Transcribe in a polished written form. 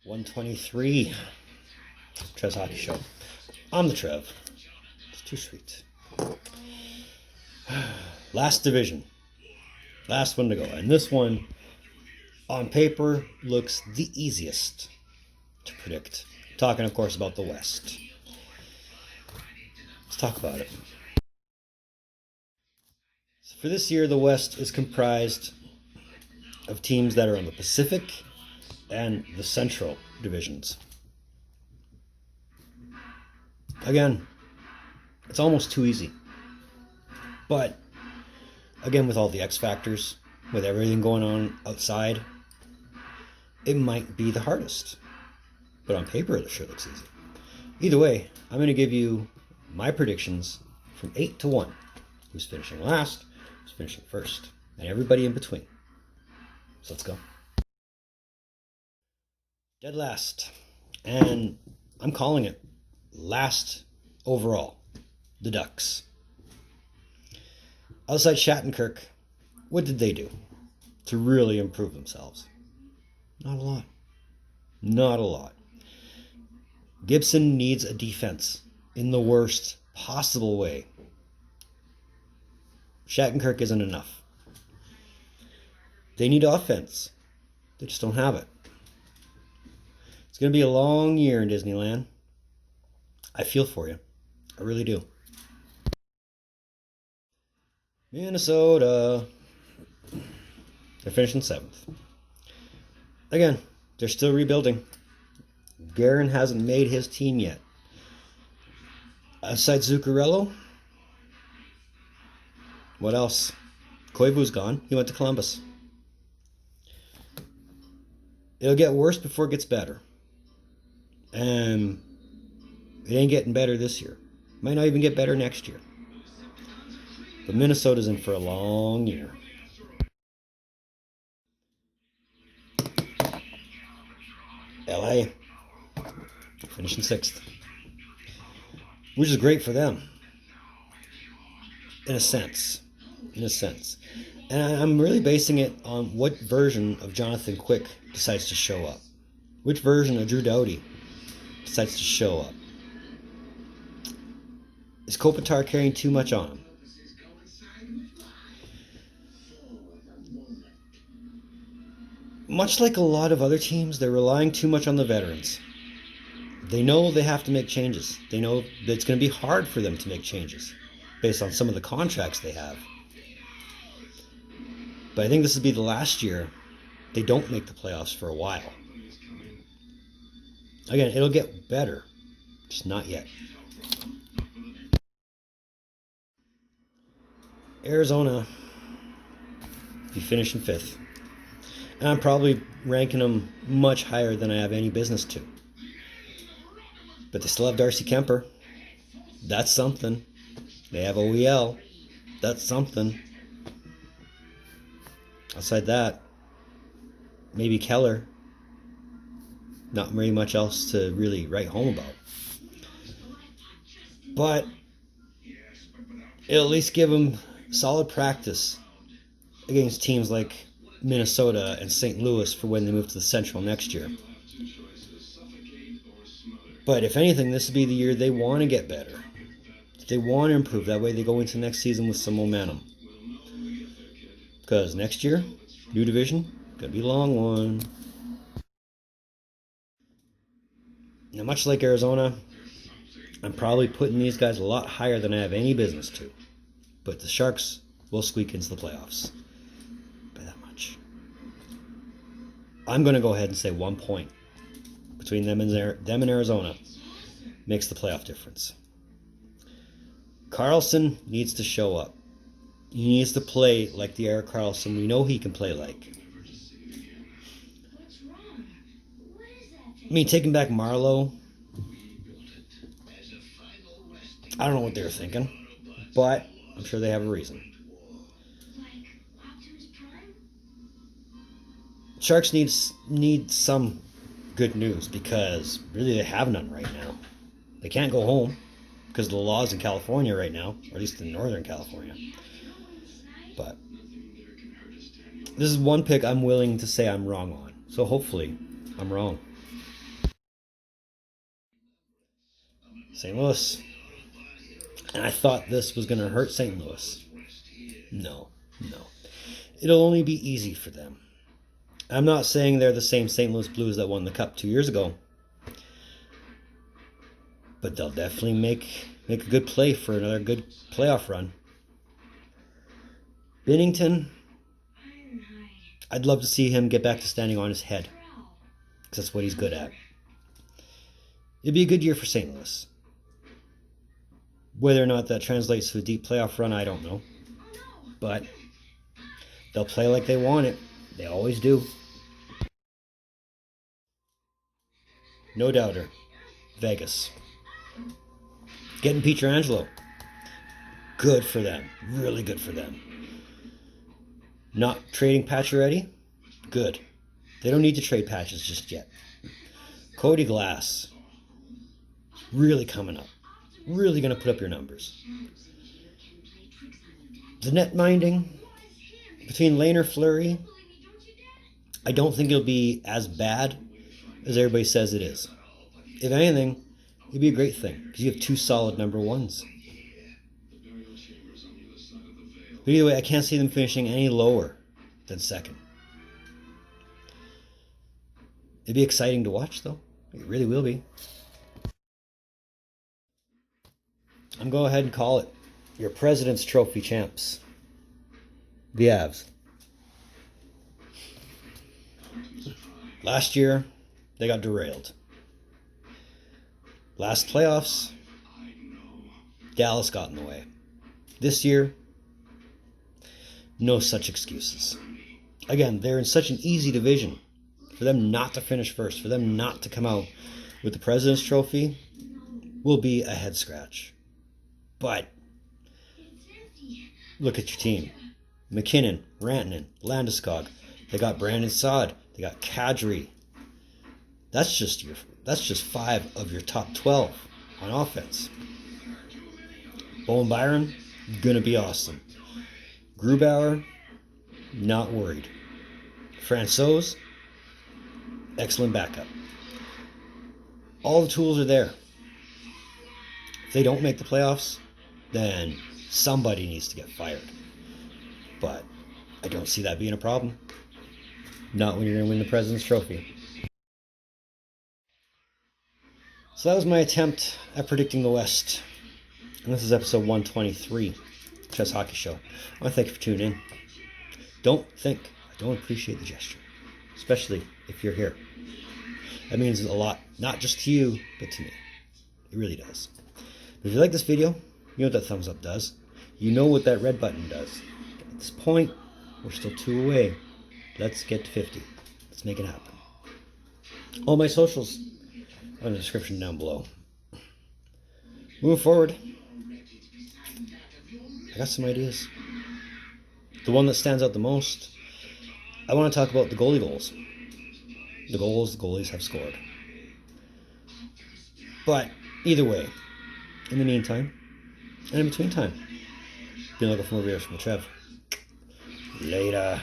123. Trev's Hockey Show. I'm the Trev. It's too sweet. Last division. Last one to go. And this one, on paper, looks the easiest to predict. Talking, of course, about the West. Let's talk about it. So for this year, the West is comprised of teams that are in the Pacific and the Central divisions. Again, it's almost too easy. But, again, with all the X factors, with everything going on outside, it might be the hardest. But on paper, it sure looks easy. Either way, I'm going to give you my predictions from 8 to 1. Who's finishing last, who's finishing first, and everybody in between. So let's go. Dead last. And I'm calling it last overall. The Ducks. Outside Shattenkirk, what did they do to really improve themselves? Not a lot. Not a lot. Gibson needs a defense in the worst possible way. Shattenkirk isn't enough. They need offense. They just don't have it. It's going to be a long year in Disneyland. I feel for you. I really do. Minnesota. They're finishing 7th. Again, they're still rebuilding. Guerin hasn't made his team yet. Aside Zuccarello, what else? Koivu's gone. He went to Columbus. It'll get worse before it gets better. And it ain't getting better this year. Might not even get better next year. But Minnesota's in for a long year. LA finishing 6th. Which is great for them. In a sense. And I'm really basing it on what version of Jonathan Quick decides to show up. Which version of Drew Doughty decides to show up. Is Kopitar carrying too much on him? Much like a lot of other teams, they're relying too much on the veterans. They know they have to make changes. They know that it's going to be hard for them to make changes based on some of the contracts they have. But I think this will be the last year they don't make the playoffs for a while. Again, it'll get better, just not yet. Arizona be finishing 5th. And I'm probably ranking them much higher than I have any business to. But they still have Darcy Kemper. That's something. They have OEL. That's something. Outside that, maybe Keller. Not very much else to really write home about. But it'll at least give them solid practice against teams like Minnesota and St. Louis for when they move to the Central next year. But if anything, this will be the year they want to get better. They want to improve. That way they go into next season with some momentum. Because next year, new division, going to be a long one. Now, much like Arizona, I'm probably putting these guys a lot higher than I have any business to. But the Sharks will squeak into the playoffs. By that much. I'm going to go ahead and say 1 point between them and Arizona makes the playoff difference. Carlson needs to show up. He needs to play like the Erik Karlsson we know he can play like. I mean, taking back Marlowe, I don't know what they were thinking, but I'm sure they have a reason. Sharks need some good news because really they have none right now. They can't go home because of the laws in California right now, or at least in Northern California. But this is one pick I'm willing to say I'm wrong on. So hopefully I'm wrong. St. Louis. And I thought this was going to hurt St. Louis. No. It'll only be easy for them. I'm not saying they're the same St. Louis Blues that won the Cup 2 years ago. But they'll definitely make a good play for another good playoff run. Binnington, I'd love to see him get back to standing on his head. Because that's what he's good at. It'd be a good year for St. Louis. Whether or not that translates to a deep playoff run, I don't know. But they'll play like they want it. They always do. No doubter. Vegas. Getting Pietrangelo. Good for them. Really good for them. Not trading Pacioretty? Good. They don't need to trade Patches just yet. Cody Glass. Really coming up. Really going to put up your numbers. The net minding between Lane or Fleury, I don't think it'll be as bad as everybody says it is. If anything, it'd be a great thing because you have two solid number ones. But either way, I can't see them finishing any lower than second. It'd be exciting to watch, though. It really will be. I'm going to go ahead and call it your President's Trophy champs. The Avs. Last year, they got derailed. Last playoffs, Dallas got in the way. This year, no such excuses. Again, they're in such an easy division. For them not to finish first, for them not to come out with the President's Trophy, will be a head scratch. But look at your team. McKinnon, Rantanen, Landeskog. They got Brandon Saad. They got Kadri. That's just 5 of your top 12 on offense. Bowen Byron, gonna be awesome. Grubauer, not worried. Francouz, excellent backup. All the tools are there. If they don't make the playoffs, then somebody needs to get fired. But I don't see that being a problem. Not when you're going to win the President's Trophy. So that was my attempt at predicting the West. And this is episode 123, Chess Hockey Show. I want to thank you for tuning in. Don't appreciate the gesture. Especially if you're here. That means a lot, not just to you, but to me. It really does. But if you like this video, you know what that thumbs up does. You know what that red button does. At this point, we're still 2 away. Let's get to 50. Let's make it happen. All my socials are in the description down below. Moving forward, I got some ideas. The one that stands out the most, I want to talk about the goalie goals. The goals the goalies have scored. But either way, in the meantime, and in between time, be looking for more videos from Trev. Later.